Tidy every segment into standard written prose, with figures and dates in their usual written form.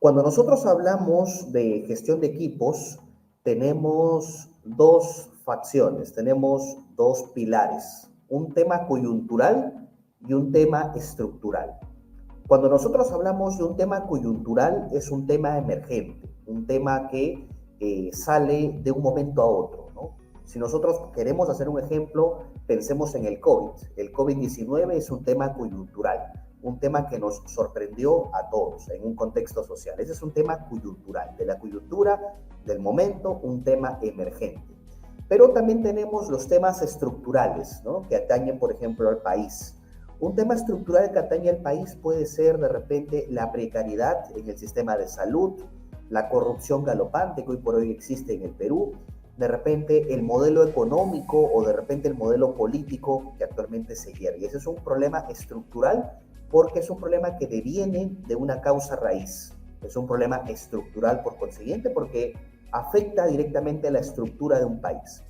Cuando nosotros hablamos de gestión de equipos, tenemos dos facciones, tenemos dos pilares, un tema coyuntural y un tema estructural. Cuando nosotros hablamos de un tema coyuntural, es un tema emergente, un tema que sale de un momento a otro, ¿no? Si nosotros queremos hacer un ejemplo, pensemos en el COVID. El COVID-19 es un tema coyuntural, un tema que nos sorprendió a todos en un contexto social. Ese es un tema coyuntural, de la coyuntura del momento, un tema emergente. Pero también tenemos los temas estructurales, ¿no? Que atañen, por ejemplo, al país. Un tema estructural que atañe al país puede ser, de repente, la precariedad en el sistema de salud, la corrupción galopante que hoy por hoy existe en el Perú, de repente el modelo económico o de repente el modelo político que actualmente se lleva. Y ese es un problema estructural porque es un problema que deviene de una causa raíz. Es un problema estructural por consiguiente porque afecta directamente a la estructura de un país.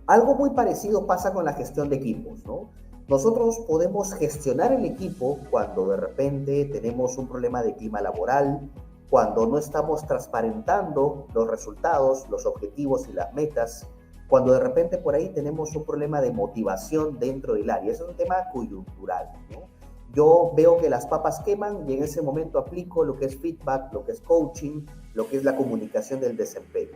Algo muy parecido pasa con la gestión de equipos, ¿no? Nosotros podemos gestionar el equipo cuando de repente tenemos un problema de clima laboral, cuando no estamos transparentando los resultados, los objetivos y las metas, cuando de repente por ahí tenemos un problema de motivación dentro del área. Eso es un tema coyuntural, ¿no? Yo veo que las papas queman y en ese momento aplico lo que es feedback, lo que es coaching, lo que es la comunicación del desempeño.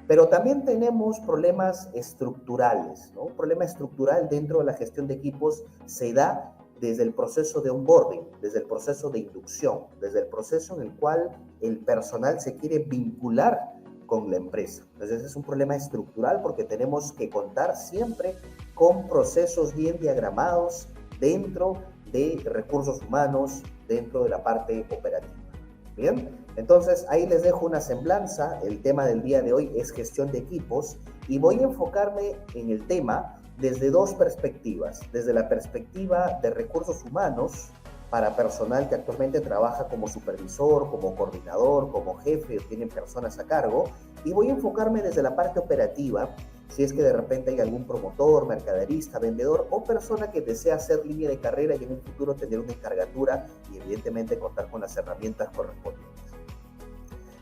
Pero también tenemos problemas estructurales, ¿no? Un problema estructural dentro de la gestión de equipos se da desde el proceso de onboarding, desde el proceso de inducción, desde el proceso en el cual el personal se quiere vincular con la empresa. Entonces ese es un problema estructural porque tenemos que contar siempre con procesos bien diagramados dentro de recursos humanos, dentro de la parte operativa. Bien, entonces ahí les dejo una semblanza. El tema del día de hoy es gestión de equipos y voy a enfocarme en el tema desde dos perspectivas. Desde la perspectiva de recursos humanos para personal que actualmente trabaja como supervisor, como coordinador, como jefe o tienen personas a cargo. Y voy a enfocarme desde la parte operativa, si es que de repente hay algún promotor, mercaderista, vendedor o persona que desea hacer línea de carrera y en un futuro tener una encargatura y evidentemente contar con las herramientas correspondientes.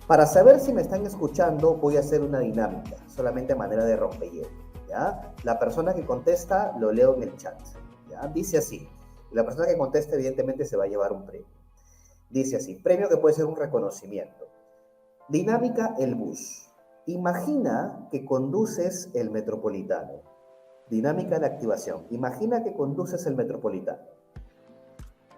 Para saber si me están escuchando, voy a hacer una dinámica, solamente a manera de rompehielo, ¿ya? La persona que contesta lo leo en el chat, ¿ya? Dice así, y la persona que conteste evidentemente se va a llevar un premio. Dice así, premio que puede ser un reconocimiento. Dinámica el bus. Imagina que conduces el Metropolitano. Dinámica de activación. Imagina que conduces el Metropolitano.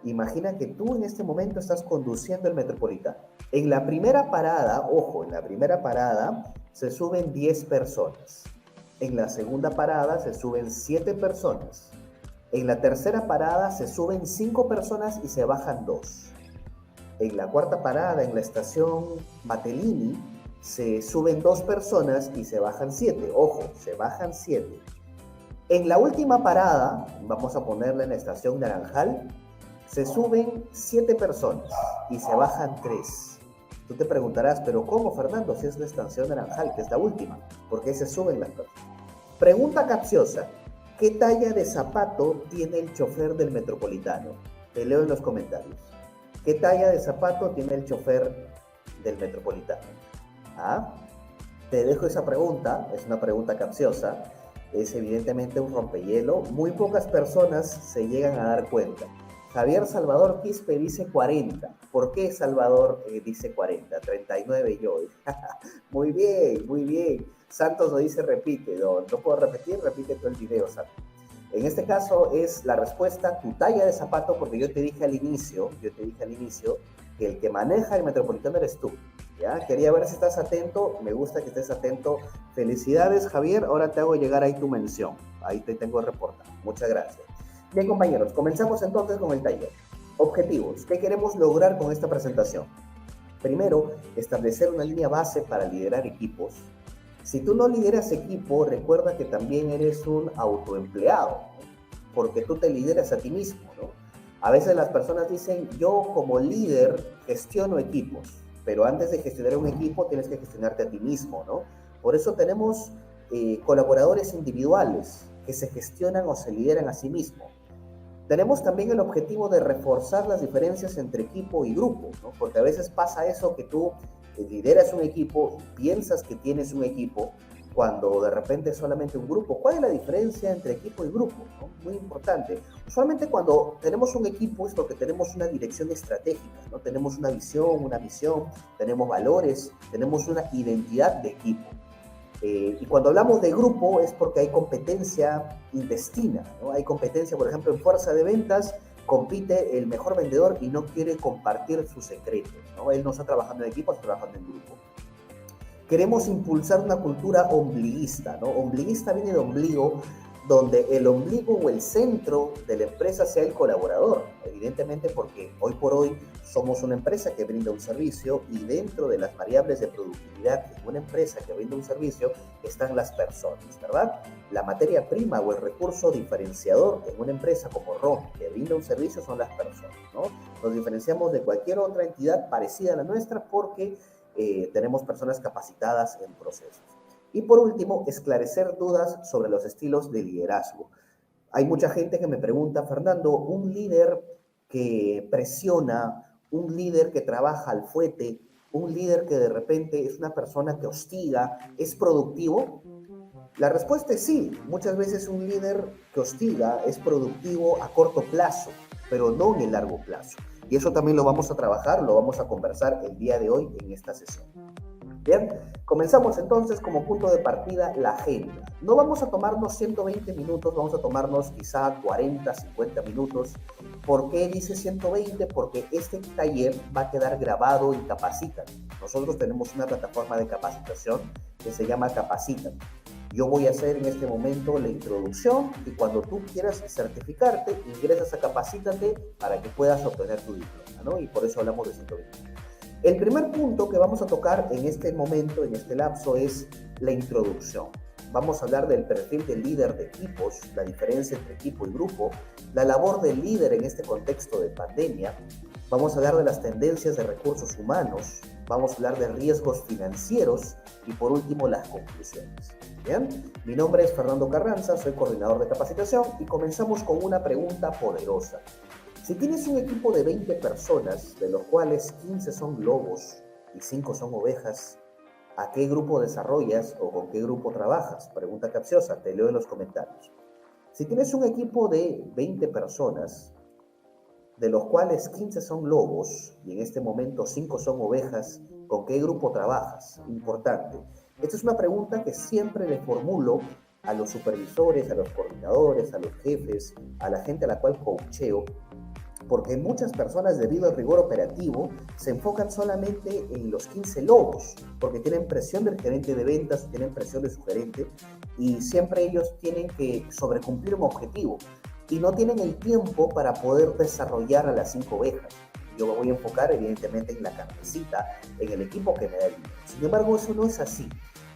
Imagina que tú en este momento estás conduciendo el Metropolitano. En la primera parada, ojo, en la primera parada se suben 10 personas. En la segunda parada se suben 7 personas. En la tercera parada se suben 5 personas y se bajan 2. En la cuarta parada, en la estación Matelini, se suben 2 personas y se bajan 7. Ojo, se bajan 7. En la última parada, vamos a ponerla en la estación Naranjal, se suben 7 personas y se bajan 3. Tú te preguntarás, ¿pero cómo, Fernando? Si es la estación Naranjal, que es la última, ¿por qué se suben las personas? Pregunta capciosa. ¿Qué talla de zapato tiene el chofer del Metropolitano? Te leo en los comentarios. ¿Qué talla de zapato tiene el chofer del Metropolitano? ¿Ah? Te dejo esa pregunta, es una pregunta capciosa, es evidentemente un rompehielo. Muy pocas personas se llegan a dar cuenta. Javier Salvador Quispe dice 40. ¿Por qué Salvador dice 40? 39 yo. Muy bien, muy bien. Santos lo dice repite. No puedo repetir, repite todo el video, Santos. En este caso es la respuesta, tu talla de zapato, porque yo te dije al inicio que el que maneja el Metropolitano eres tú. ¿Ya? Quería ver si estás atento, me gusta que estés atento. Felicidades, Javier, ahora te hago llegar ahí tu mención. Ahí te tengo reportado. Muchas gracias. Bien, compañeros, comenzamos entonces con el taller. Objetivos. ¿Qué queremos lograr con esta presentación? Primero, establecer una línea base para liderar equipos. Si tú no lideras equipo, recuerda que también eres un autoempleado, ¿no? Porque tú te lideras a ti mismo, ¿no? A veces las personas dicen, yo como líder gestiono equipos, pero antes de gestionar un equipo tienes que gestionarte a ti mismo, ¿no? Por eso tenemos colaboradores individuales que se gestionan o se lideran a sí mismos. Tenemos también el objetivo de reforzar las diferencias entre equipo y grupo, ¿no? Porque a veces pasa eso que tú lideras un equipo, piensas que tienes un equipo, cuando de repente es solamente un grupo. ¿Cuál es la diferencia entre equipo y grupo, ¿no? Muy importante. Usualmente cuando tenemos un equipo es porque tenemos una dirección estratégica, ¿no? Tenemos una visión, tenemos valores, tenemos una identidad de equipo. Y cuando hablamos de grupo es porque hay competencia intestina, ¿no? Hay competencia, por ejemplo, en fuerza de ventas, compite el mejor vendedor y no quiere compartir sus secretos, ¿no? Él no está trabajando en equipo, está trabajando en grupo. Queremos impulsar una cultura ombliguista, ¿no? Ombliguista viene de ombligo, donde el ombligo o el centro de la empresa sea el colaborador, evidentemente porque hoy por hoy somos una empresa que brinda un servicio y dentro de las variables de productividad en una empresa que brinda un servicio están las personas, ¿verdad? La materia prima o el recurso diferenciador en una empresa como ROM que brinda un servicio son las personas, ¿no? Nos diferenciamos de cualquier otra entidad parecida a la nuestra porque tenemos personas capacitadas en procesos. Y por último, esclarecer dudas sobre los estilos de liderazgo. Hay mucha gente que me pregunta, Fernando, un líder que presiona, un líder que trabaja al fuete, un líder que de repente es una persona que hostiga, ¿es productivo? La respuesta es sí. Muchas veces un líder que hostiga es productivo a corto plazo, pero no en el largo plazo. Y eso también lo vamos a trabajar, lo vamos a conversar el día de hoy en esta sesión. Bien, comenzamos entonces como punto de partida la agenda. No vamos a tomarnos 120 minutos, vamos a tomarnos quizá 40, 50 minutos. ¿Por qué dice 120? Porque este taller va a quedar grabado en Capacítate. Nosotros tenemos una plataforma de capacitación que se llama Capacítate. Yo voy a hacer en este momento la introducción y cuando tú quieras certificarte, ingresas a Capacítate para que puedas obtener tu diploma, ¿no? Y por eso hablamos de 120. El primer punto que vamos a tocar en este momento, en este lapso, es la introducción. Vamos a hablar del perfil del líder de equipos, la diferencia entre equipo y grupo, la labor del líder en este contexto de pandemia. Vamos a hablar de las tendencias de recursos humanos, vamos a hablar de riesgos financieros y por último las conclusiones. Bien, mi nombre es Fernando Carranza, soy coordinador de capacitación y comenzamos con una pregunta poderosa. Si tienes un equipo de 20 personas, de los cuales 15 son lobos y 5 son ovejas, ¿a qué grupo desarrollas o con qué grupo trabajas? Pregunta capciosa, te leo en los comentarios. Si tienes un equipo de 20 personas, de los cuales 15 son lobos y en este momento 5 son ovejas, ¿con qué grupo trabajas? Importante. Esta es una pregunta que siempre le formulo a los supervisores, a los coordinadores, a los jefes, a la gente a la cual coacheo, porque muchas personas debido al rigor operativo se enfocan solamente en los 15 lobos, porque tienen presión del gerente de ventas, tienen presión de su gerente y siempre ellos tienen que sobrecumplir un objetivo y no tienen el tiempo para poder desarrollar a las 5 ovejas. Yo me voy a enfocar evidentemente en la carnecita, en el equipo que me da el dinero. Sin embargo, eso no es así.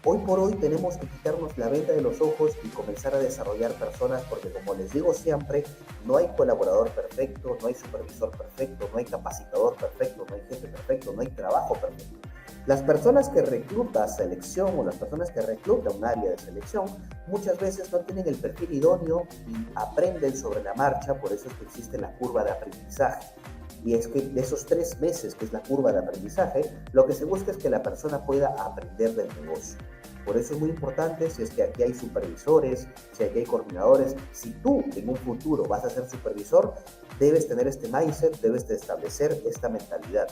Hoy por hoy tenemos que quitarnos la venda de los ojos y comenzar a desarrollar personas porque, como les digo siempre, no hay colaborador perfecto, no hay supervisor perfecto, no hay capacitador perfecto, no hay jefe perfecto, no hay trabajo perfecto. Las personas que recluta selección o las personas que recluta un área de selección muchas veces no tienen el perfil idóneo y aprenden sobre la marcha, por eso es que existe la curva de aprendizaje. Y es que de esos 3 meses, que es la curva de aprendizaje, lo que se busca es que la persona pueda aprender del negocio. Por eso es muy importante, si es que aquí hay supervisores, si aquí hay coordinadores, si tú en un futuro vas a ser supervisor, debes tener este mindset, debes de establecer esta mentalidad.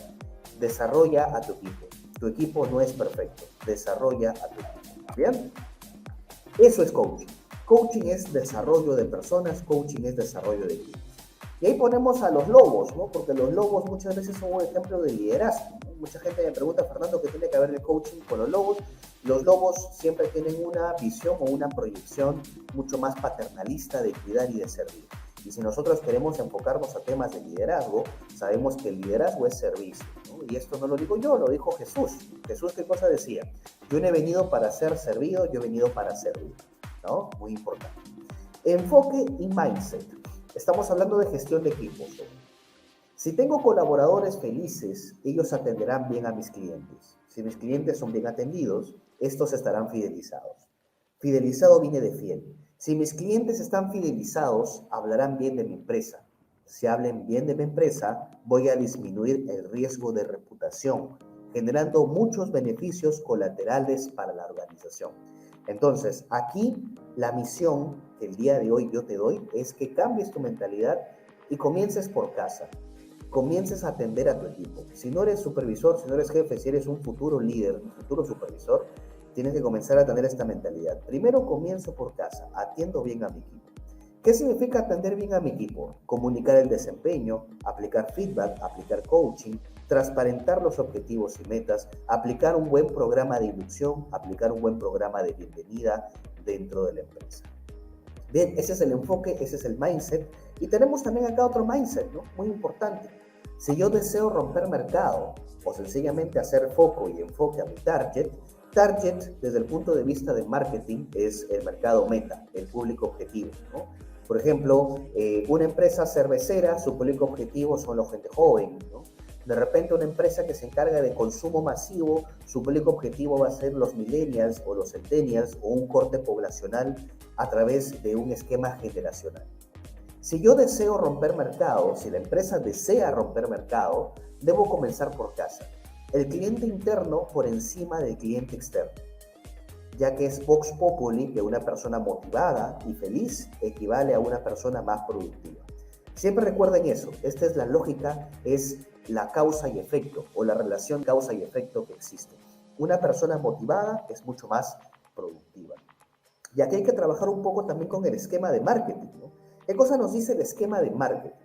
Desarrolla a tu equipo. Tu equipo no es perfecto, desarrolla a tu equipo. ¿Bien? Eso es coaching. Coaching es desarrollo de personas, coaching es desarrollo de equipos. Y ahí ponemos a los lobos, ¿no? Porque los lobos muchas veces son un ejemplo de liderazgo, ¿no? Mucha gente me pregunta, Fernando, ¿qué tiene que ver el coaching con los lobos? Los lobos siempre tienen una visión o una proyección mucho más paternalista de cuidar y de servir. Y si nosotros queremos enfocarnos a temas de liderazgo, sabemos que el liderazgo es servicio, ¿no? Y esto no lo digo yo, lo dijo Jesús. Jesús, ¿qué cosa decía? Yo no he venido para ser servido, yo he venido para servir, ¿no? Muy importante. Enfoque y mindset. Estamos hablando de gestión de equipos. Si tengo colaboradores felices, ellos atenderán bien a mis clientes. Si mis clientes son bien atendidos, estos estarán fidelizados. Fidelizado viene de fiel. Si mis clientes están fidelizados, hablarán bien de mi empresa. Si hablen bien de mi empresa, voy a disminuir el riesgo de reputación, generando muchos beneficios colaterales para la organización. Entonces, aquí la misión que el día de hoy yo te doy es que cambies tu mentalidad y comiences por casa. Comiences a atender a tu equipo. Si no eres supervisor, si no eres jefe, si eres un futuro líder, un futuro supervisor, tienes que comenzar a tener esta mentalidad. Primero comienzo por casa, atiendo bien a mi equipo. ¿Qué significa atender bien a mi equipo? Comunicar el desempeño, aplicar feedback, aplicar coaching, transparentar los objetivos y metas, aplicar un buen programa de inducción, aplicar un buen programa de bienvenida dentro de la empresa. Bien, ese es el enfoque, ese es el mindset. Y tenemos también acá otro mindset, ¿no? Muy importante. Si yo deseo romper mercado o sencillamente hacer foco y enfoque a mi target desde el punto de vista de marketing es el mercado meta, el público objetivo, ¿no? Por ejemplo, una empresa cervecera, su público objetivo son la gente joven, ¿no? De repente una empresa que se encarga de consumo masivo, su público objetivo va a ser los millennials o los centennials o un corte poblacional a través de un esquema generacional. Si yo deseo romper mercado, si la empresa desea romper mercado, debo comenzar por casa. El cliente interno por encima del cliente externo, ya que es Vox Populi que una persona motivada y feliz equivale a una persona más productiva. Siempre recuerden eso, esta es la lógica, es la causa y efecto o la relación causa y efecto que existe. Una persona motivada es mucho más productiva. Y aquí hay que trabajar un poco también con el esquema de marketing, ¿no? ¿Qué cosa nos dice el esquema de marketing?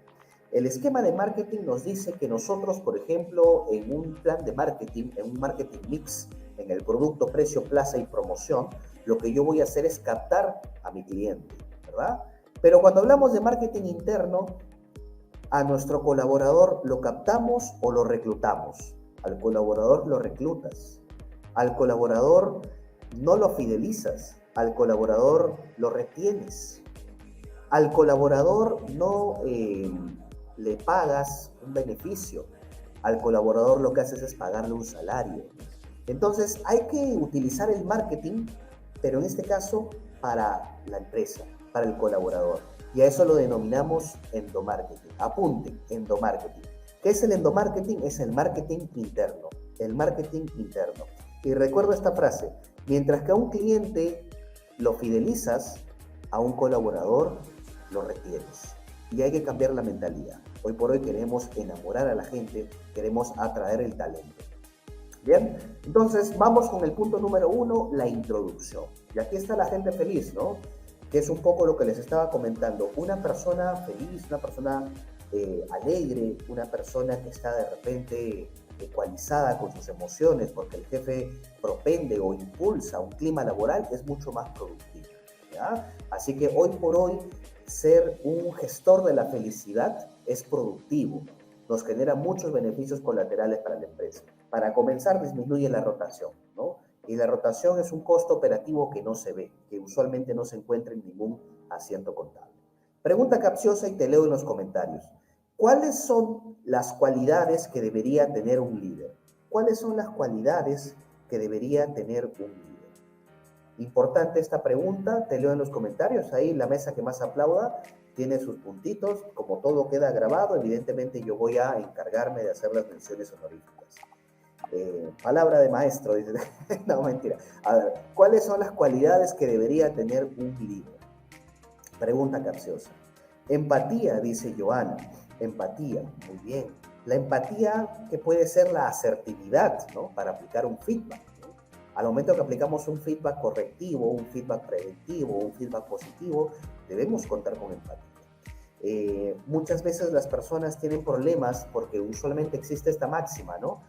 El esquema de marketing nos dice que nosotros, por ejemplo, en un plan de marketing, en un marketing mix, en el producto, precio, plaza y promoción, lo que yo voy a hacer es captar a mi cliente, ¿verdad? Pero cuando hablamos de marketing interno, a nuestro colaborador lo captamos o lo reclutamos. Al colaborador lo reclutas. Al colaborador no lo fidelizas. Al colaborador lo retienes. Al colaborador no le pagas un beneficio. Al colaborador lo que haces es pagarle un salario. Entonces hay que utilizar el marketing, pero en este caso para la empresa, para el colaborador. Y a eso lo denominamos endomarketing. Apunten, endomarketing. ¿Qué es el endomarketing? Es el marketing interno. El marketing interno. Y recuerda esta frase, mientras que a un cliente lo fidelizas, a un colaborador lo retienes. Y hay que cambiar la mentalidad. Hoy por hoy queremos enamorar a la gente, queremos atraer el talento. Bien, entonces vamos con el punto número 1, la introducción. Y aquí está la gente feliz, ¿no? Que es un poco lo que les estaba comentando. Una persona feliz, una persona alegre, una persona que está de repente ecualizada con sus emociones, porque el jefe propende o impulsa un clima laboral, es mucho más productivo, ¿ya? Así que hoy por hoy, ser un gestor de la felicidad es productivo. Nos genera muchos beneficios colaterales para la empresa. Para comenzar, disminuye la rotación, ¿no? Y la rotación es un costo operativo que no se ve, que usualmente no se encuentra en ningún asiento contable. Pregunta capciosa y te leo en los comentarios. ¿Cuáles son las cualidades que debería tener un líder? ¿Cuáles son las cualidades que debería tener un líder? Importante esta pregunta, te leo en los comentarios. Ahí la mesa que más aplauda tiene sus puntitos. Como todo queda grabado, evidentemente yo voy a encargarme de hacer las menciones honoríficas. Palabra de maestro, dice. No, mentira. A ver, ¿cuáles son las cualidades que debería tener un líder? Pregunta capciosa. Empatía, dice Joana. Empatía, muy bien. La empatía que puede ser la asertividad, ¿no? Para aplicar un feedback, ¿no? Al momento que aplicamos un feedback correctivo, un feedback preventivo, un feedback positivo, debemos contar con empatía. Muchas veces las personas tienen problemas porque usualmente existe esta máxima, ¿no?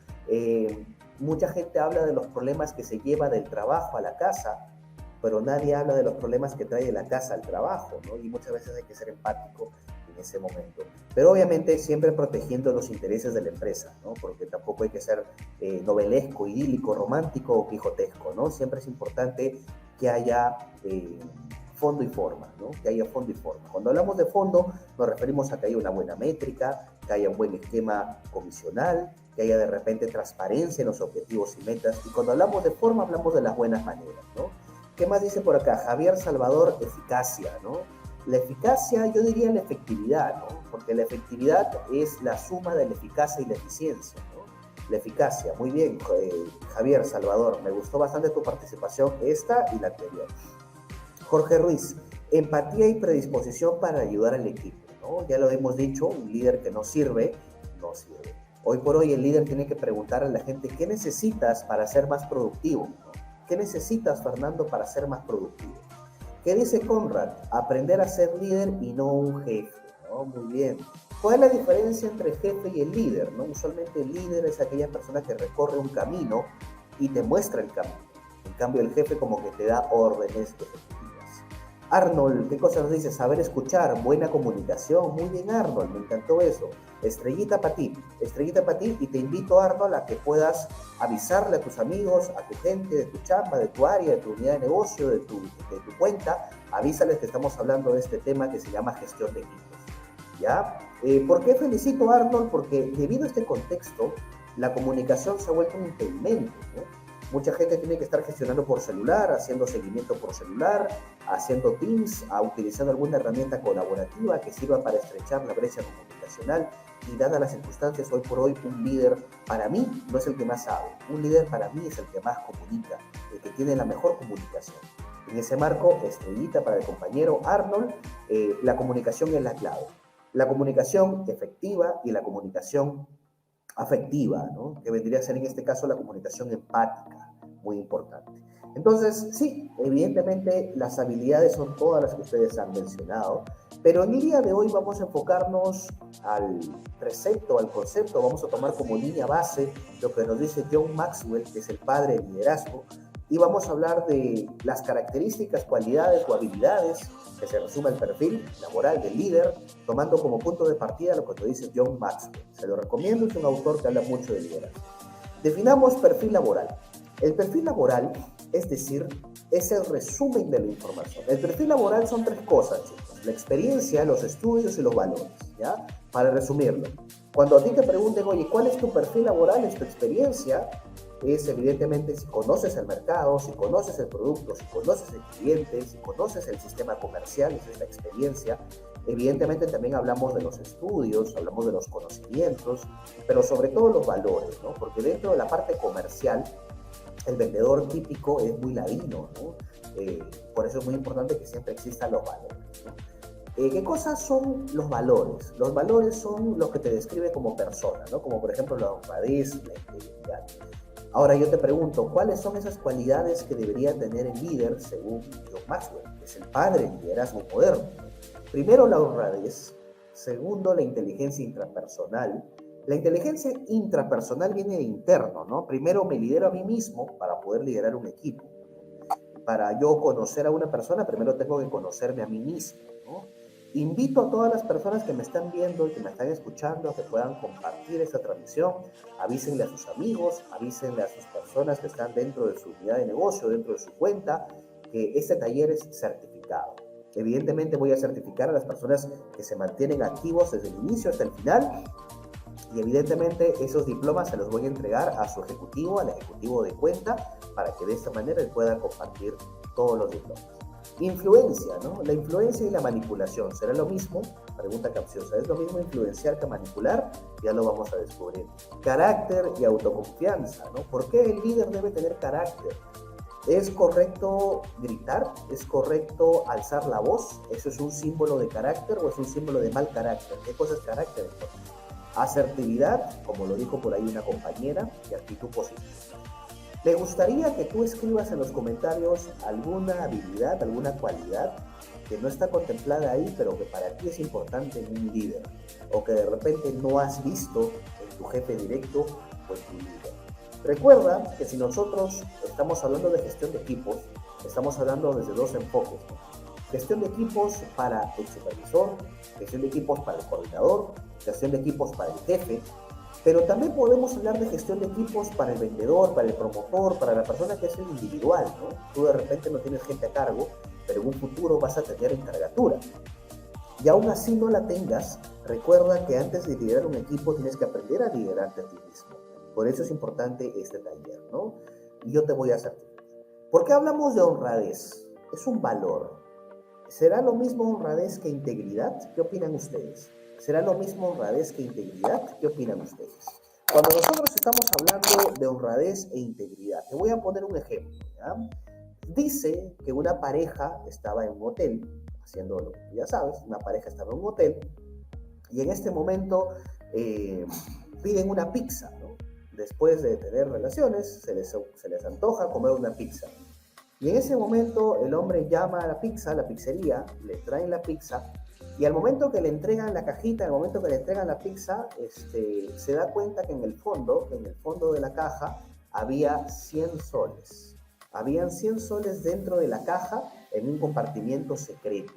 Mucha gente habla de los problemas que se lleva del trabajo a la casa, pero nadie habla de los problemas que trae de la casa al trabajo, ¿no? Y muchas veces hay que ser empático en ese momento. Pero obviamente siempre protegiendo los intereses de la empresa, ¿no? Porque tampoco hay que ser novelesco, idílico, romántico o quijotesco, ¿no? Siempre es importante que haya fondo y forma, ¿no? Que haya fondo y forma. Cuando hablamos de fondo, nos referimos a que haya una buena métrica, que haya un buen esquema comisional, que haya de repente transparencia en los objetivos y metas. Y cuando hablamos de forma, hablamos de las buenas maneras, ¿no? ¿Qué más dice por acá? Javier Salvador, eficacia, ¿no? La eficacia, yo diría la efectividad, ¿no? porque la efectividad es la suma de la eficacia y la eficiencia, ¿no? La eficacia, muy bien, Javier Salvador, me gustó bastante tu participación, esta y la anterior. Jorge Ruiz, empatía y predisposición para ayudar al equipo, ¿no? Ya lo hemos dicho, un líder que no sirve, no sirve. Hoy por hoy el líder tiene que preguntar a la gente, ¿qué necesitas para ser más productivo? ¿Qué necesitas, Fernando, para ser más productivo? ¿Qué dice Conrad? Aprender a ser líder y no un jefe, ¿no? Muy bien. ¿Cuál es la diferencia entre el jefe y el líder, ¿no? Usualmente el líder es aquella persona que recorre un camino y te muestra el camino. En cambio, el jefe como que te da órdenes ejecutivas. Arnold, ¿qué cosa nos dice? Saber escuchar, buena comunicación. Muy bien, Arnold, me encantó eso. Estrellita para ti, y te invito, Arnold, a que puedas avisarle a tus amigos, a tu gente de tu chamba, de tu área, de tu unidad de negocio, de tu cuenta, avísales que estamos hablando de este tema que se llama gestión de equipos. ¿Ya? ¿Por qué felicito a Arnold? Porque debido a este contexto, la comunicación se ha vuelto un impedimento, ¿no? Mucha gente tiene que estar gestionando por celular, haciendo seguimiento por celular, haciendo Teams, utilizando alguna herramienta colaborativa que sirva para estrechar la brecha comunicacional. Y dadas las circunstancias, hoy por hoy, un líder para mí no es el que más sabe. Un líder para mí es el que más comunica, el que tiene la mejor comunicación. En ese marco, estrellita para el compañero Arnold, la comunicación es la clave. La comunicación efectiva y la comunicación afectiva, ¿no? Que vendría a ser en este caso la comunicación empática, muy importante. Entonces, sí, evidentemente las habilidades son todas las que ustedes han mencionado, pero en el día de hoy vamos a enfocarnos al precepto, al concepto, vamos a tomar como línea base lo que nos dice John Maxwell, que es el padre del liderazgo, y vamos a hablar de las características, cualidades o habilidades que se resume el perfil laboral del líder, tomando como punto de partida lo que nos dice John Maxwell. Se lo recomiendo, es un autor que habla mucho de liderazgo. Definamos perfil laboral. El perfil laboral, es decir, es el resumen de la información. El perfil laboral son tres cosas, chicos: la experiencia, los estudios y los valores, ¿ya? Para resumirlo, cuando a ti te pregunten, oye, ¿cuál es tu perfil laboral? Es tu experiencia, es evidentemente si conoces el mercado, si conoces el producto, si conoces el cliente, si conoces el sistema comercial, esa es la experiencia. Evidentemente también hablamos de los estudios, hablamos de los conocimientos, pero sobre todo los valores, ¿no? Porque dentro de la parte comercial, el vendedor típico es muy ladino, ¿no? Por eso es muy importante que siempre existan los valores, ¿no? ¿Qué cosas son los valores? Los valores son los que te describe como persona, ¿no? Como por ejemplo la honradez, la integridad. Ahora yo te pregunto, ¿cuáles son esas cualidades que debería tener el líder según John Maxwell, que es el padre del liderazgo moderno? Primero, la honradez. Segundo, la inteligencia intrapersonal. La inteligencia intrapersonal viene de interno, ¿no? Primero me lidero a mí mismo para poder liderar un equipo. Para yo conocer a una persona, primero tengo que conocerme a mí mismo, ¿no? Invito a todas las personas que me están viendo y que me están escuchando a que puedan compartir esta transmisión, avísenle a sus amigos, avísenle a sus personas que están dentro de su unidad de negocio, dentro de su cuenta, que este taller es certificado. Evidentemente voy a certificar a las personas que se mantienen activos desde el inicio hasta el final, y evidentemente esos diplomas se los voy a entregar a su ejecutivo, al ejecutivo de cuenta, para que de esta manera él pueda compartir todos los diplomas. Influencia, ¿no? La influencia y la manipulación, ¿será lo mismo? Pregunta capciosa. ¿Es lo mismo influenciar que manipular? Ya lo vamos a descubrir. Carácter y autoconfianza, ¿no? ¿Por qué el líder debe tener carácter? ¿Es correcto gritar? ¿Es correcto alzar la voz? ¿Eso es un símbolo de carácter o es un símbolo de mal carácter? ¿Qué cosa es carácter entonces? Asertividad, como lo dijo por ahí una compañera, y actitud positiva. Me gustaría que tú escribas en los comentarios alguna habilidad, alguna cualidad que no está contemplada ahí, pero que para ti es importante en un líder, o que de repente no has visto en tu jefe directo o en tu líder. Recuerda que si nosotros estamos hablando de gestión de equipos, estamos hablando desde dos enfoques, ¿no? Gestión de equipos para el supervisor, gestión de equipos para el coordinador, gestión de equipos para el jefe, pero también podemos hablar de gestión de equipos para el vendedor, para el promotor, para la persona que es el individual, ¿no? Tú de repente no tienes gente a cargo, pero en un futuro vas a tener encargatura. Y aún así no la tengas, recuerda que antes de liderar un equipo tienes que aprender a liderarte a ti mismo. Por eso es importante este taller, ¿no? Y yo te voy a certificar. ¿Por qué hablamos de honradez? Es un valor. ¿Será lo mismo honradez que integridad? ¿Qué opinan ustedes? ¿Será lo mismo honradez que integridad? ¿Qué opinan ustedes? Cuando nosotros estamos hablando de honradez e integridad, te voy a poner un ejemplo, ¿ya? Dice que una pareja estaba en un hotel, haciendo lo que ya sabes, una pareja estaba en un hotel, y en este momento piden una pizza, ¿no? Después de tener relaciones, se les antoja comer una pizza. Y en ese momento el hombre llama a la pizza, a la pizzería, le traen la pizza, y al momento que le entregan la cajita, al momento que le entregan la pizza, se da cuenta que en el fondo de la caja, había 100 soles. Habían 100 soles dentro de la caja en un compartimiento secreto.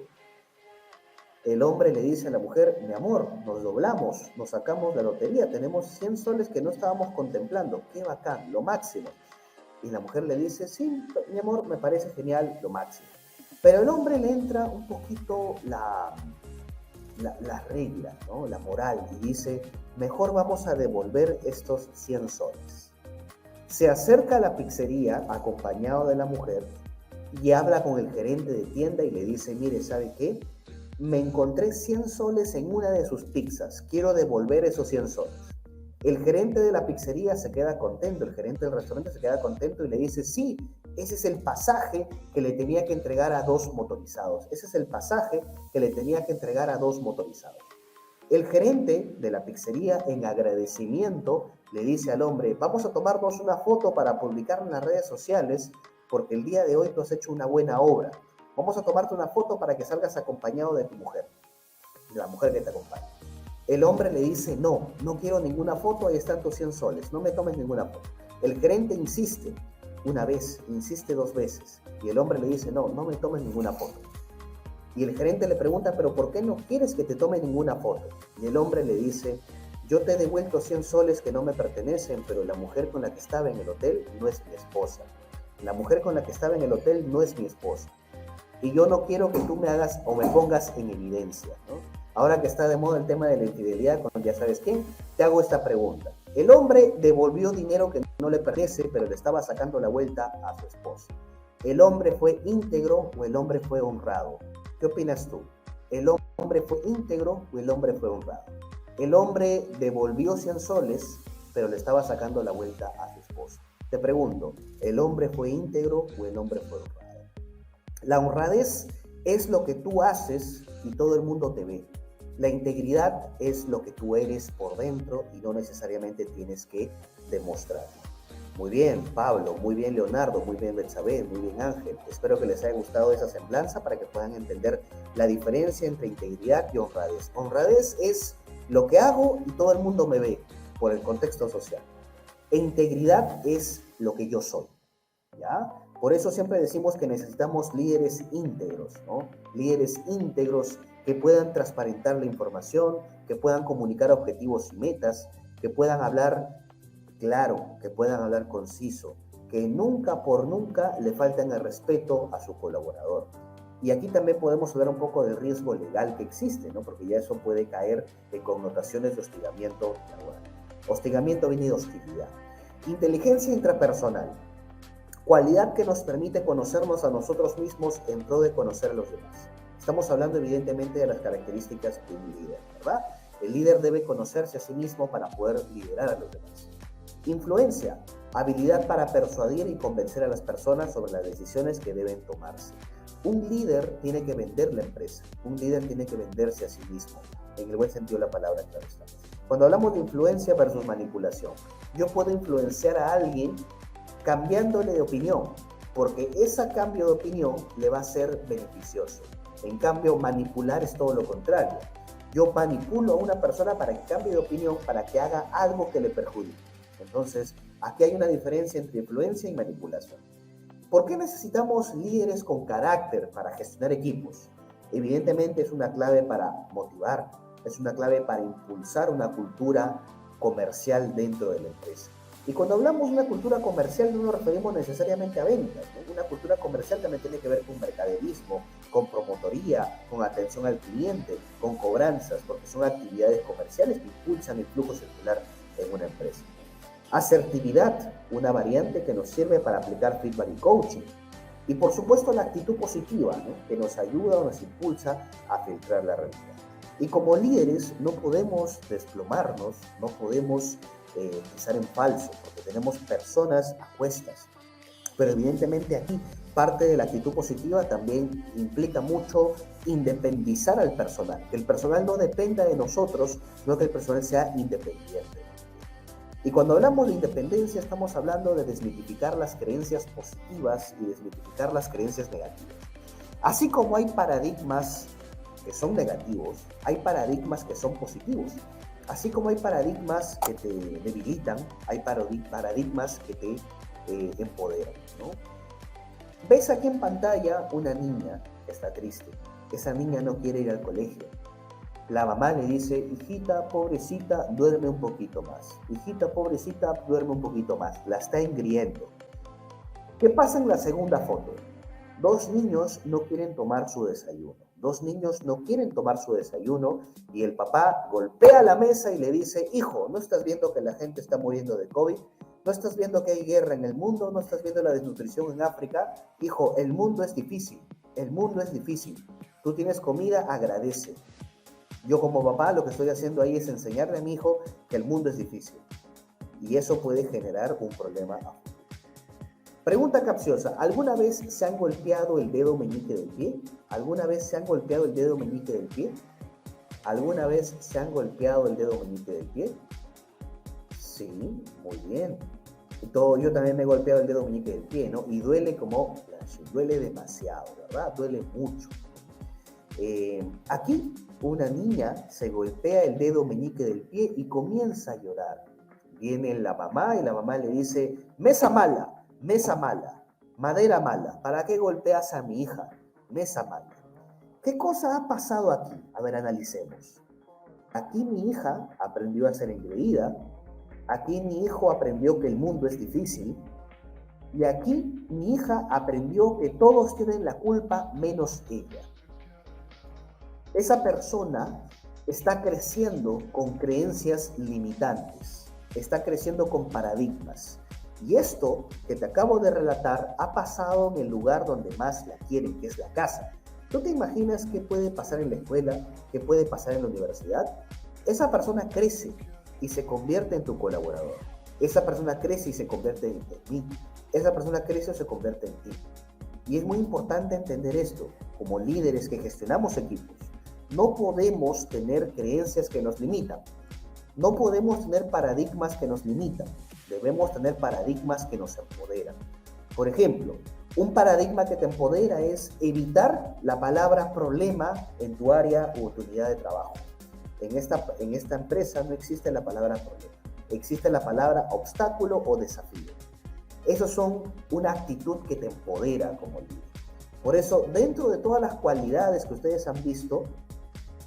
El hombre le dice a la mujer: mi amor, nos doblamos, nos sacamos la lotería, tenemos 100 soles que no estábamos contemplando, qué bacán, lo máximo. Y la mujer le dice: sí, mi amor, me parece genial, lo máximo. Pero el hombre le entra un poquito la regla, ¿no? La moral, y dice: mejor vamos a devolver estos 100 soles. Se acerca a la pizzería acompañado de la mujer y habla con el gerente de tienda y le dice: mire, ¿sabe qué? Me encontré 100 soles en una de sus pizzas, quiero devolver esos 100 soles. El gerente de la pizzería se queda contento, el gerente del restaurante se queda contento y le dice: sí, ese es el pasaje que le tenía que entregar a 2 motorizados. Ese es el pasaje que le tenía que entregar a 2 motorizados. El gerente de la pizzería, en agradecimiento, le dice al hombre: vamos a tomarnos una foto para publicar en las redes sociales, porque el día de hoy tú has hecho una buena obra. Vamos a tomarte una foto para que salgas acompañado de tu mujer, de la mujer que te acompaña. El hombre le dice: no, no quiero ninguna foto, ahí están tus 100 soles, no me tomes ninguna foto. El gerente insiste una vez, insiste 2 veces, y el hombre le dice: no, no me tomes ninguna foto. Y el gerente le pregunta: pero ¿por qué no quieres que te tome ninguna foto? Y el hombre le dice: yo te he devuelto 100 soles que no me pertenecen, pero la mujer con la que estaba en el hotel no es mi esposa. La mujer con la que estaba en el hotel no es mi esposa. Y yo no quiero que tú me hagas o me pongas en evidencia, ¿no? Ahora que está de moda el tema de la infidelidad con ya sabes quién, te hago esta pregunta. El hombre devolvió dinero que no le pertenece, pero le estaba sacando la vuelta a su esposa. ¿El hombre fue íntegro o el hombre fue honrado? ¿Qué opinas tú? ¿El hombre fue íntegro o el hombre fue honrado? El hombre devolvió 100 soles, pero le estaba sacando la vuelta a su esposa. Te pregunto, ¿el hombre fue íntegro o el hombre fue honrado? La honradez es lo que tú haces y todo el mundo te ve. La integridad es lo que tú eres por dentro y no necesariamente tienes que demostrarlo. Muy bien, Pablo, muy bien, Leonardo, muy bien, Betsabé, muy bien, Ángel. Espero que les haya gustado esa semblanza para que puedan entender la diferencia entre integridad y honradez. Honradez es lo que hago y todo el mundo me ve por el contexto social. E integridad es lo que yo soy, ¿ya? Por eso siempre decimos que necesitamos líderes íntegros, ¿no? Líderes íntegros que puedan transparentar la información, que puedan comunicar objetivos y metas, que puedan hablar claro, que puedan hablar conciso, que nunca por nunca le falten el respeto a su colaborador. Y aquí también podemos hablar un poco del riesgo legal que existe, ¿no? Porque ya eso puede caer en connotaciones de hostigamiento laboral. Hostigamiento viene de hostilidad. Inteligencia intrapersonal. Cualidad que nos permite conocernos a nosotros mismos en pro de conocer a los demás. Estamos hablando evidentemente de las características de un líder, ¿verdad? El líder debe conocerse a sí mismo para poder liderar a los demás. Influencia, habilidad para persuadir y convencer a las personas sobre las decisiones que deben tomarse. Un líder tiene que vender la empresa, un líder tiene que venderse a sí mismo, en el buen sentido de la palabra, claro está. Cuando hablamos de influencia versus manipulación, yo puedo influenciar a alguien cambiándole de opinión, porque ese cambio de opinión le va a ser beneficioso. En cambio, manipular es todo lo contrario. Yo manipulo a una persona para que cambie de opinión, para que haga algo que le perjudique. Entonces, aquí hay una diferencia entre influencia y manipulación. ¿Por qué necesitamos líderes con carácter para gestionar equipos? Evidentemente es una clave para motivar, es una clave para impulsar una cultura comercial dentro de la empresa. Y cuando hablamos de una cultura comercial no nos referimos necesariamente a ventas, ¿no? Una cultura comercial también tiene que ver con mercaderismo, con promotoría, con atención al cliente, con cobranzas, porque son actividades comerciales que impulsan el flujo circular en una empresa. Asertividad, una variante que nos sirve para aplicar feedback y coaching. Y por supuesto la actitud positiva, ¿no? Que nos ayuda o nos impulsa a filtrar la realidad. Y como líderes no podemos desplomarnos, no podemos pisar en falso, porque tenemos personas a cuestas. Pero evidentemente aquí parte de la actitud positiva también implica mucho independizar al personal, que el personal no dependa de nosotros, no que el personal sea independiente. Y cuando hablamos de independencia estamos hablando de desmitificar las creencias positivas y desmitificar las creencias negativas. Así como hay paradigmas que son negativos, hay paradigmas que son positivos. Así como hay paradigmas que te debilitan, hay paradigmas que te empoderan, ¿no? Ves aquí en pantalla una niña que está triste. Esa niña no quiere ir al colegio. La mamá le dice, hijita, pobrecita, duerme un poquito más. Hijita, pobrecita, duerme un poquito más. La está engriendo. ¿Qué pasa en la segunda foto? Dos niños no quieren tomar su desayuno. Dos niños no quieren tomar su desayuno y el papá golpea la mesa y le dice, hijo, ¿no estás viendo que la gente está muriendo de COVID? ¿No estás viendo que hay guerra en el mundo? ¿No estás viendo la desnutrición en África? Hijo, el mundo es difícil. El mundo es difícil. Tú tienes comida, agradece. Yo como papá lo que estoy haciendo ahí es enseñarle a mi hijo que el mundo es difícil. Y eso puede generar un problema a futuro. Pregunta capciosa, ¿alguna vez se han golpeado el dedo meñique del pie? ¿Alguna vez se han golpeado el dedo meñique del pie? ¿Alguna vez se han golpeado el dedo meñique del pie? Sí, muy bien. Yo también me he golpeado el dedo meñique del pie, ¿no? Y duele como, duele demasiado, ¿verdad? Duele mucho. Aquí una niña se golpea el dedo meñique del pie y comienza a llorar. Viene la mamá y la mamá le dice, mesa mala, madera mala, ¿para qué golpeas a mi hija? Mesa mala. ¿Qué cosa ha pasado aquí? A ver, analicemos. Aquí mi hija aprendió a ser engreída, aquí mi hijo aprendió que el mundo es difícil, y aquí mi hija aprendió que todos tienen la culpa menos ella. Esa persona está creciendo con creencias limitantes, está creciendo con paradigmas. Y esto que te acabo de relatar ha pasado en el lugar donde más la quieren, que es la casa. ¿Tú te imaginas qué puede pasar en la escuela? ¿Qué puede pasar en la universidad? Esa persona crece y se convierte en tu colaborador. Esa persona crece y se convierte en ti. Esa persona crece o se convierte en ti. Y es muy importante entender esto. Como líderes que gestionamos equipos, no podemos tener creencias que nos limitan. No podemos tener paradigmas que nos limitan. Debemos tener paradigmas que nos empoderan. Por ejemplo, un paradigma que te empodera es evitar la palabra problema en tu área u unidad de trabajo. En esta empresa no existe la palabra problema. Existe la palabra obstáculo o desafío. Esos son una actitud que te empodera como líder. Por eso, dentro de todas las cualidades que ustedes han visto,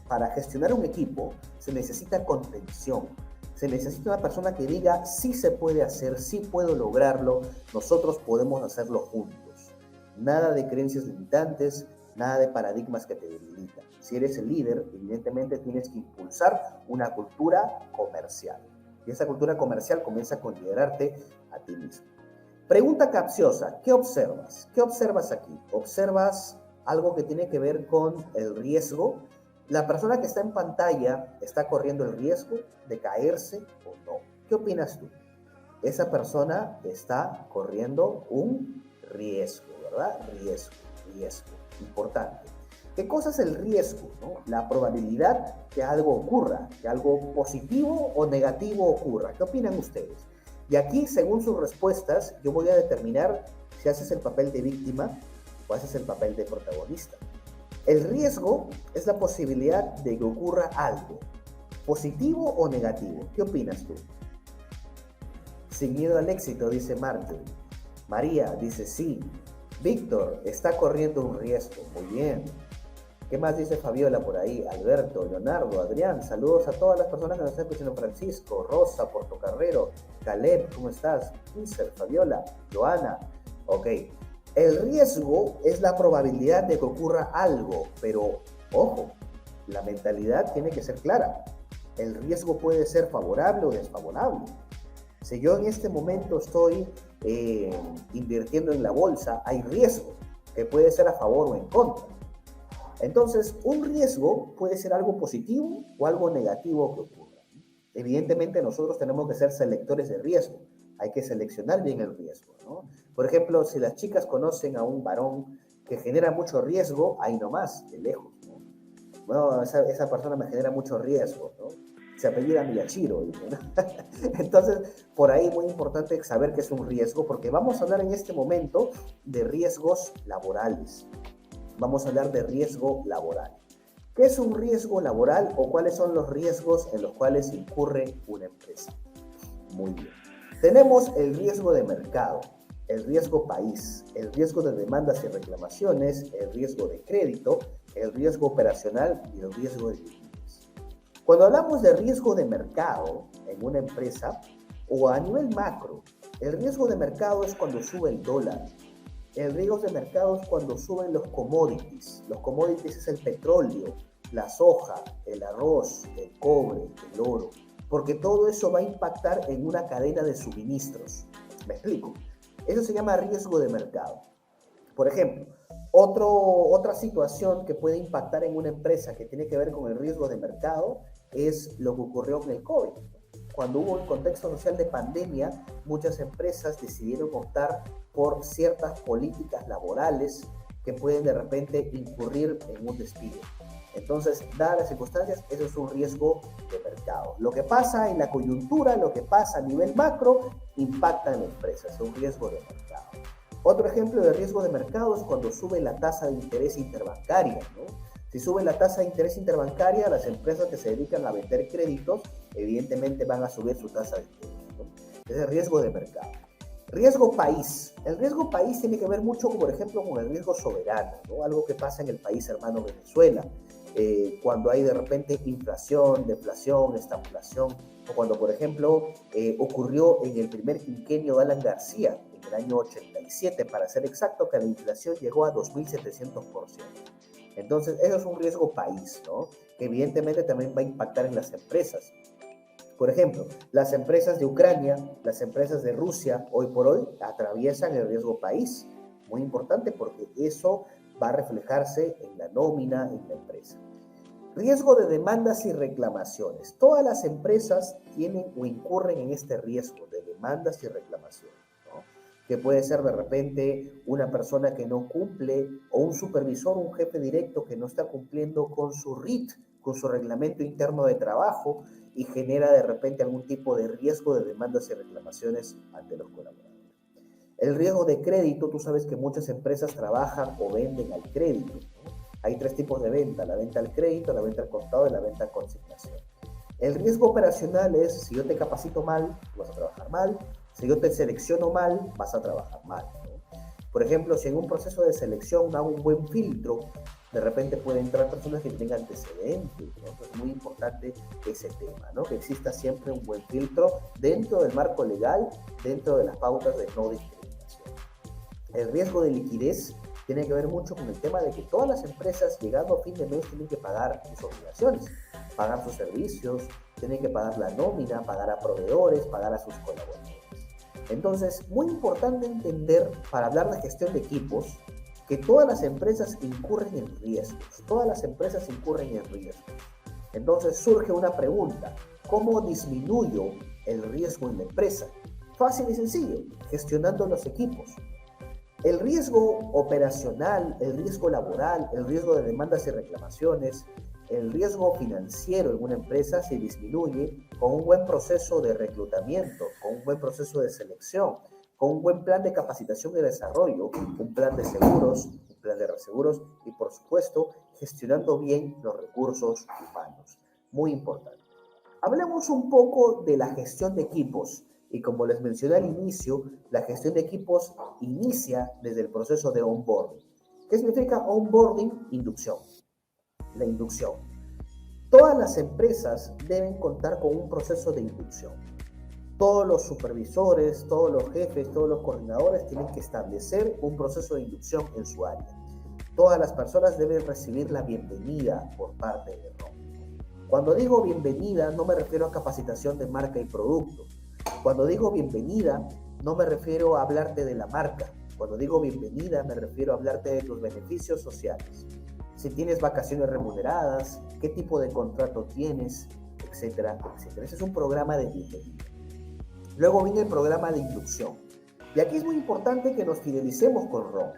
para gestionar un equipo se necesita contención. Se necesita una persona que diga, sí se puede hacer, sí puedo lograrlo, nosotros podemos hacerlo juntos. Nada de creencias limitantes, nada de paradigmas que te debilitan. Si eres el líder, evidentemente tienes que impulsar una cultura comercial. Y esa cultura comercial comienza con liderarte a ti mismo. Pregunta capciosa, ¿qué observas? ¿Qué observas aquí? ¿Observas algo que tiene que ver con el riesgo? ¿La persona que está en pantalla está corriendo el riesgo de caerse o no? ¿Qué opinas tú? Esa persona está corriendo un riesgo, ¿verdad? Riesgo. Importante. ¿Qué cosa es el riesgo, no? La probabilidad que algo ocurra, que algo positivo o negativo ocurra. ¿Qué opinan ustedes? Y aquí, según sus respuestas, yo voy a determinar si haces el papel de víctima o haces el papel de protagonista. El riesgo es la posibilidad de que ocurra algo, positivo o negativo. ¿Qué opinas tú? Sin miedo al éxito, dice Marjorie. María dice sí. Víctor está corriendo un riesgo. Muy bien. ¿Qué más dice Fabiola por ahí? Alberto, Leonardo, Adrián. Saludos a todas las personas que nos están escuchando. Francisco, Rosa, Portocarrero, Caleb, ¿cómo estás? Miser, Fabiola, Joana. Ok. El riesgo es la probabilidad de que ocurra algo, pero ojo, la mentalidad tiene que ser clara. El riesgo puede ser favorable o desfavorable. Si yo en este momento estoy invirtiendo en la bolsa, hay riesgo. que puede ser a favor o en contra. Entonces, un riesgo puede ser algo positivo o algo negativo que ocurra. Evidentemente, nosotros tenemos que ser selectores de riesgo. Hay que seleccionar bien el riesgo, ¿no? Por ejemplo, si las chicas conocen a un varón que genera mucho riesgo, ahí nomás, de lejos, ¿no? Bueno, esa persona me genera mucho riesgo, ¿no? Se apellida Miyashiro, ¿no? Entonces, por ahí muy importante saber qué es un riesgo, porque vamos a hablar en este momento de riesgos laborales. Vamos a hablar de riesgo laboral. ¿Qué es un riesgo laboral o cuáles son los riesgos en los cuales incurre una empresa? Muy bien. Tenemos el riesgo de mercado, el riesgo país, el riesgo de demandas y reclamaciones, el riesgo de crédito, el riesgo operacional y el riesgo de liquidez. Cuando hablamos de riesgo de mercado en una empresa o a nivel macro, el riesgo de mercado es cuando sube el dólar. El riesgo de mercado es cuando suben los commodities. Los commodities es el petróleo, la soja, el arroz, el cobre, el oro. Porque todo eso va a impactar en una cadena de suministros. ¿Me explico? Eso se llama riesgo de mercado. Por ejemplo, otra situación que puede impactar en una empresa que tiene que ver con el riesgo de mercado es lo que ocurrió con el COVID. Cuando hubo un contexto social de pandemia, muchas empresas decidieron optar por ciertas políticas laborales que pueden de repente incurrir en un despido. Entonces, dadas las circunstancias, eso es un riesgo de mercado. Lo que pasa en la coyuntura, lo que pasa a nivel macro, impacta en la empresa, es un riesgo de mercado. Otro ejemplo de riesgo de mercado es cuando sube la tasa de interés interbancaria, ¿no? Si sube la tasa de interés interbancaria, las empresas que se dedican a vender créditos, evidentemente van a subir su tasa de interés, ¿no? Ese es riesgo de mercado. Riesgo país. El riesgo país tiene que ver mucho, por ejemplo, con el riesgo soberano, ¿no? Algo que pasa en el país hermano Venezuela. Cuando hay de repente inflación, deflación, estagflación, o cuando, por ejemplo, ocurrió en el primer quinquenio de Alan García, en el año 87, para ser exacto, que la inflación llegó a 2.700%. Entonces, eso es un riesgo país, ¿no? Que evidentemente también va a impactar en las empresas. Por ejemplo, las empresas de Ucrania, las empresas de Rusia, hoy por hoy atraviesan el riesgo país. Muy importante porque eso va a reflejarse en la nómina, en la empresa. Riesgo de demandas y reclamaciones. Todas las empresas tienen o incurren en este riesgo de demandas y reclamaciones, ¿no? Que puede ser de repente una persona que no cumple o un supervisor, un jefe directo que no está cumpliendo con su RIT, con su reglamento interno de trabajo y genera de repente algún tipo de riesgo de demandas y reclamaciones ante los colaboradores. El riesgo de crédito, tú sabes que muchas empresas trabajan o venden al crédito, ¿no? Hay tres tipos de venta: la venta al crédito, la venta al contado y la venta a consignación. El riesgo operacional es, si yo te capacito mal, vas a trabajar mal. Si yo te selecciono mal, vas a trabajar mal, ¿no? Por ejemplo, si en un proceso de selección hago un buen filtro, de repente pueden entrar personas que tengan antecedentes, ¿no? Entonces es muy importante ese tema, ¿no? Que exista siempre un buen filtro dentro del marco legal, dentro de las pautas de no discriminación. El riesgo de liquidez tiene que ver mucho con el tema de que todas las empresas, llegando a fin de mes, tienen que pagar sus obligaciones, pagar sus servicios, tienen que pagar la nómina, pagar a proveedores, pagar a sus colaboradores. Entonces, muy importante entender, para hablar de gestión de equipos, que todas las empresas incurren en riesgos, todas las empresas incurren en riesgos. Entonces surge una pregunta: ¿cómo disminuyo el riesgo en la empresa? Fácil y sencillo, gestionando los equipos. El riesgo operacional, el riesgo laboral, el riesgo de demandas y reclamaciones, el riesgo financiero en una empresa se disminuye con un buen proceso de reclutamiento, con un buen proceso de selección, con un buen plan de capacitación y desarrollo, un plan de seguros, un plan de reaseguros y, por supuesto, gestionando bien los recursos humanos. Muy importante. Hablemos un poco de la gestión de equipos. Y como les mencioné al inicio, la gestión de equipos inicia desde el proceso de onboarding. ¿Qué significa onboarding? Inducción. La inducción. Todas las empresas deben contar con un proceso de inducción. Todos los supervisores, todos los jefes, todos los coordinadores tienen que establecer un proceso de inducción en su área. Todas las personas deben recibir la bienvenida por parte del ROM. Cuando digo bienvenida, no me refiero a capacitación de marca y producto. Cuando digo bienvenida, no me refiero a hablarte de la marca, Cuando digo bienvenida, me refiero a hablarte de tus beneficios sociales. Si tienes vacaciones remuneradas, qué tipo de contrato tienes, etcétera, etcétera. Ese es un programa de bienvenida. Luego viene el programa de inducción. Y aquí es muy importante que nos fidelicemos con RON.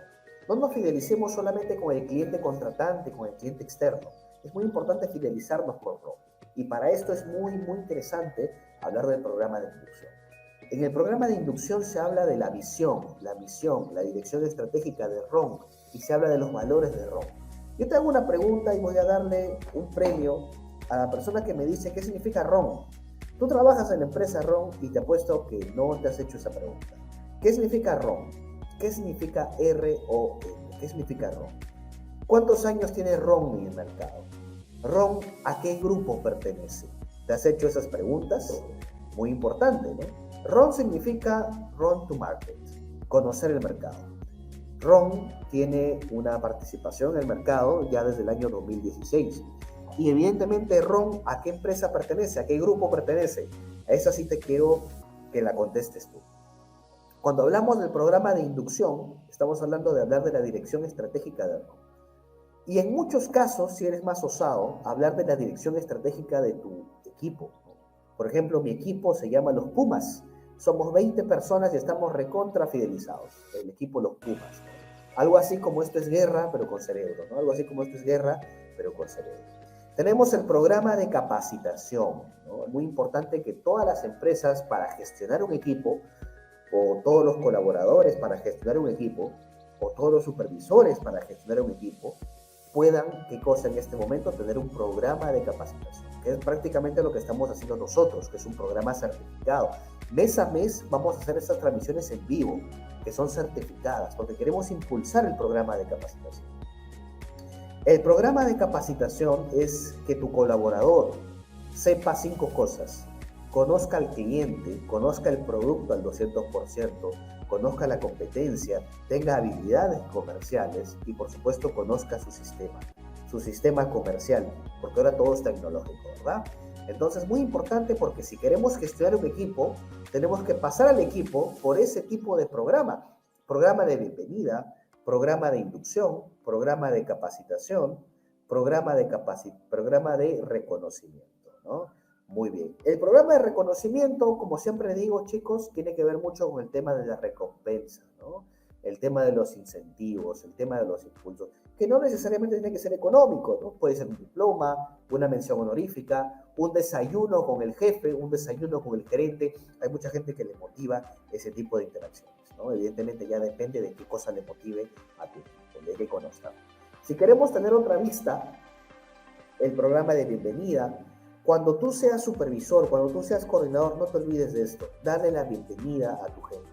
No nos fidelicemos solamente con el cliente contratante, con el cliente externo. Es muy importante fidelizarnos con RON. Y para esto es muy interesante hablar del programa de inducción. En el programa de inducción se habla de la visión, la misión, la dirección estratégica de RON y se habla de los valores de RON. Yo te hago una pregunta y voy a darle un premio a la persona que me dice qué significa RON. Tú trabajas en la empresa RON y te apuesto que no te has hecho esa pregunta. ¿Qué significa RON? ¿Qué significa RON? ¿Qué significa RON? ¿Cuántos años tiene RON en el mercado? ¿RON a qué grupo pertenece? ¿Te has hecho esas preguntas? Muy importante, ¿no? RON significa Run to Market, conocer el mercado. RON tiene una participación en el mercado ya desde el año 2016. Y evidentemente RON, ¿a qué empresa pertenece? ¿A qué grupo pertenece? A esa sí te quiero que la contestes tú. Cuando hablamos del programa de inducción, estamos hablando de hablar de la dirección estratégica de RON. Y en muchos casos, si eres más osado, hablar de la dirección estratégica de tu equipo. Por ejemplo, mi equipo se llama Los Pumas. Somos 20 personas y estamos recontra fidelizados. El equipo Los Pumas. Algo así como esto es guerra, pero con cerebro, ¿no? Algo así como esto es guerra, pero con cerebro. Tenemos el programa de capacitación, ¿no? Es muy importante que todas las empresas para gestionar un equipo, o todos los colaboradores para gestionar un equipo, o todos los supervisores para gestionar un equipo, puedan, ¿qué cosa en este momento? Tener un programa de capacitación, que es prácticamente lo que estamos haciendo nosotros, que es un programa certificado. Mes a mes vamos a hacer estas transmisiones en vivo, que son certificadas, porque queremos impulsar el programa de capacitación. El programa de capacitación es que tu colaborador sepa 5 cosas. Conozca al cliente, conozca el producto al 200%, conozca la competencia, tenga habilidades comerciales y por supuesto conozca su sistema comercial, porque ahora todo es tecnológico, ¿verdad? Entonces muy importante porque si queremos gestionar un equipo, tenemos que pasar al equipo por ese tipo de programa de bienvenida, programa de inducción, programa de capacitación, programa de reconocimiento, ¿no? Muy bien. El programa de reconocimiento, como siempre digo, chicos, tiene que ver mucho con el tema de la recompensa, ¿no? El tema de los incentivos, el tema de los impulsos, que no necesariamente tiene que ser económico, ¿no? Puede ser un diploma, una mención honorífica, un desayuno con el jefe, un desayuno con el gerente. Hay mucha gente que le motiva ese tipo de interacciones, ¿no? Evidentemente ya depende de qué cosa le motive a tu equipo, de qué conozca. Si queremos tener otra vista, el programa de bienvenida, cuando tú seas supervisor, cuando tú seas coordinador, no te olvides de esto, darle la bienvenida a tu gente.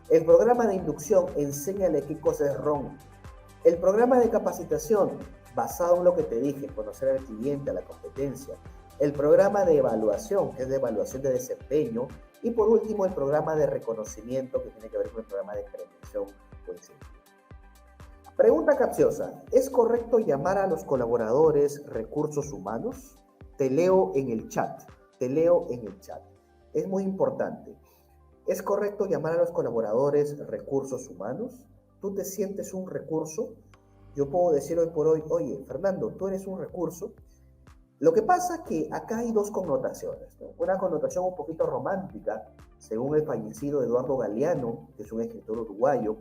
El programa de inducción, enséñale qué cosa es RON. El programa de capacitación, basado en lo que te dije, conocer al cliente, a la competencia. El programa de evaluación, que es de evaluación de desempeño. Y por último, el programa de reconocimiento, que tiene que ver con el programa de prevención o incentivo. Pregunta capciosa, ¿es correcto llamar a los colaboradores recursos humanos? Te leo en el chat, Es muy importante. ¿Es correcto llamar a los colaboradores recursos humanos? ¿Tú te sientes un recurso? Yo puedo decir hoy por hoy, oye, Fernando, tú eres un recurso. Lo que pasa es que acá hay dos connotaciones, ¿no? Una connotación un poquito romántica, según el fallecido Eduardo Galeano, que es un escritor uruguayo,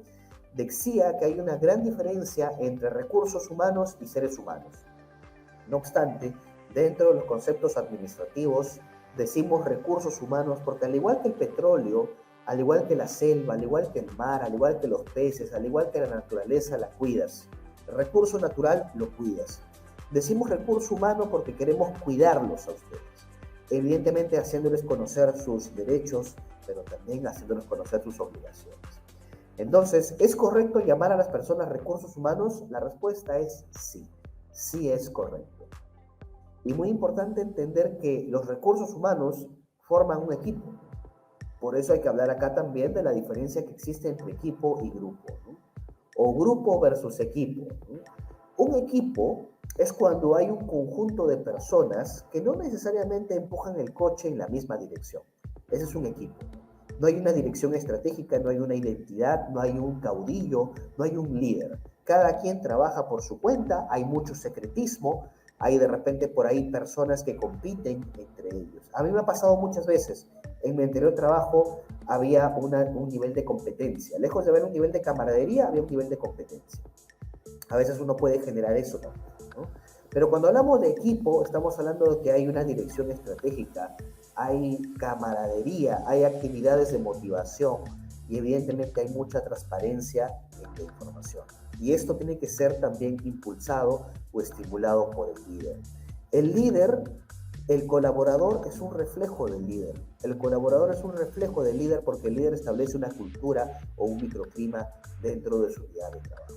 decía que hay una gran diferencia entre recursos humanos y seres humanos. No obstante, dentro de los conceptos administrativos decimos recursos humanos porque al igual que el petróleo, al igual que la selva, al igual que el mar, al igual que los peces, al igual que la naturaleza, la cuidas. El recurso natural lo cuidas. Decimos recurso humano porque queremos cuidarlos a ustedes. Evidentemente haciéndoles conocer sus derechos, pero también haciéndoles conocer sus obligaciones. Entonces, ¿es correcto llamar a las personas recursos humanos? La respuesta es sí, sí es correcto. Y muy importante entender que los recursos humanos forman un equipo. Por eso hay que hablar acá también de la diferencia que existe entre equipo y grupo, ¿no? O grupo versus equipo, ¿no? Un equipo es cuando hay un conjunto de personas que no necesariamente empujan el coche en la misma dirección. Ese es un equipo. No hay una dirección estratégica, no hay una identidad, no hay un caudillo, no hay un líder. Cada quien trabaja por su cuenta, hay mucho secretismo, hay de repente por ahí personas que compiten entre ellos. A mí me ha pasado muchas veces. En mi anterior trabajo había un nivel de competencia. Lejos de haber un nivel de camaradería, había un nivel de competencia. A veces uno puede generar eso también, ¿no? Pero cuando hablamos de equipo, estamos hablando de que hay una dirección estratégica, hay camaradería, hay actividades de motivación y evidentemente hay mucha transparencia en la información. Y esto tiene que ser también impulsado o estimulado por el líder. El líder, el colaborador es un reflejo del líder. El colaborador es un reflejo del líder porque el líder establece una cultura o un microclima dentro de su día de trabajo.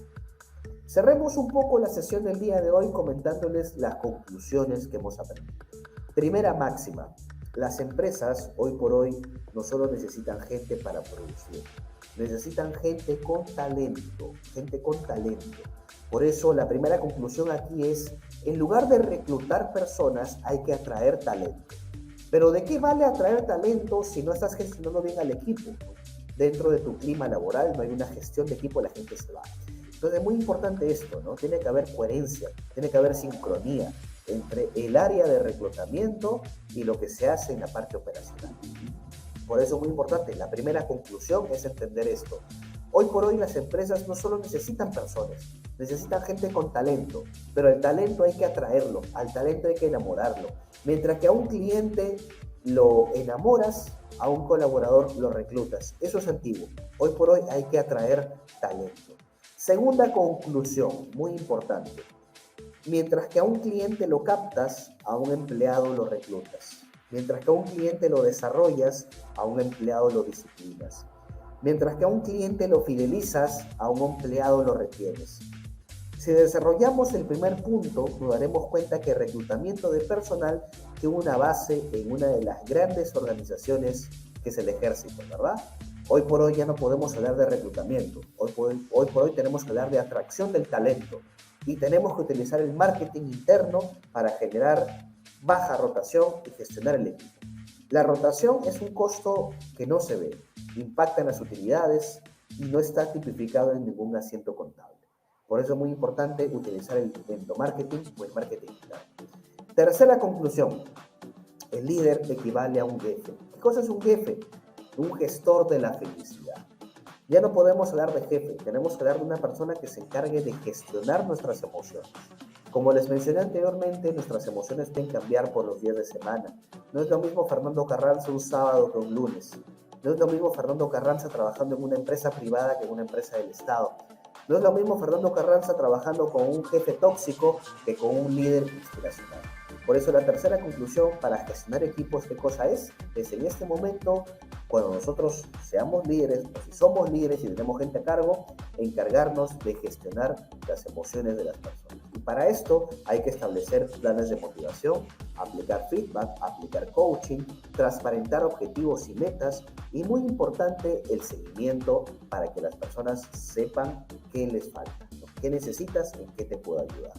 Cerremos un poco la sesión del día de hoy comentándoles las conclusiones que hemos aprendido. Primera máxima, las empresas hoy por hoy no solo necesitan gente para producir, necesitan gente con talento, gente con talento. Por eso la primera conclusión aquí es, en lugar de reclutar personas, hay que atraer talento. Pero ¿de qué vale atraer talento si no estás gestionando bien al equipo? Dentro de tu clima laboral no hay una gestión de equipo, la gente se va. Entonces es muy importante esto, ¿no? Tiene que haber coherencia, tiene que haber sincronía entre el área de reclutamiento y lo que se hace en la parte operacional. Por eso es muy importante, la primera conclusión es entender esto. Hoy por hoy las empresas no solo necesitan personas, necesitan gente con talento, pero el talento hay que atraerlo, al talento hay que enamorarlo. Mientras que a un cliente lo enamoras, a un colaborador lo reclutas. Eso es antiguo. Hoy por hoy hay que atraer talento. Segunda conclusión, muy importante. Mientras que a un cliente lo captas, a un empleado lo reclutas. Mientras que a un cliente lo desarrollas, a un empleado lo disciplinas. Mientras que a un cliente lo fidelizas, a un empleado lo retienes. Si desarrollamos el primer punto, nos daremos cuenta que el reclutamiento de personal tiene una base en una de las grandes organizaciones que es el ejército, ¿verdad? Hoy por hoy ya no podemos hablar de reclutamiento, hoy por hoy tenemos que hablar de atracción del talento y tenemos que utilizar el marketing interno para generar baja rotación y gestionar el equipo. La rotación es un costo que no se ve, impacta en las utilidades y no está tipificado en ningún asiento contable. Por eso es muy importante utilizar el endomarketing o el marketing interno. Tercera conclusión, el líder equivale a un jefe. ¿Qué cosa es un jefe? Un gestor de la felicidad. Ya no podemos hablar de jefe, tenemos que hablar de una persona que se encargue de gestionar nuestras emociones. Como les mencioné anteriormente, nuestras emociones pueden cambiar por los días de semana. No es lo mismo Fernando Carranza un sábado que un lunes. No es lo mismo Fernando Carranza trabajando en una empresa privada que en una empresa del Estado. No es lo mismo Fernando Carranza trabajando con un jefe tóxico que con un líder inspiracional. Por eso la tercera conclusión para gestionar equipos, ¿qué cosa es? Es en este momento, cuando nosotros seamos líderes, o si somos líderes y tenemos gente a cargo, encargarnos de gestionar las emociones de las personas. Y para esto hay que establecer planes de motivación, aplicar feedback, aplicar coaching, transparentar objetivos y metas y muy importante el seguimiento para que las personas sepan qué les falta, qué necesitas, en qué te puedo ayudar.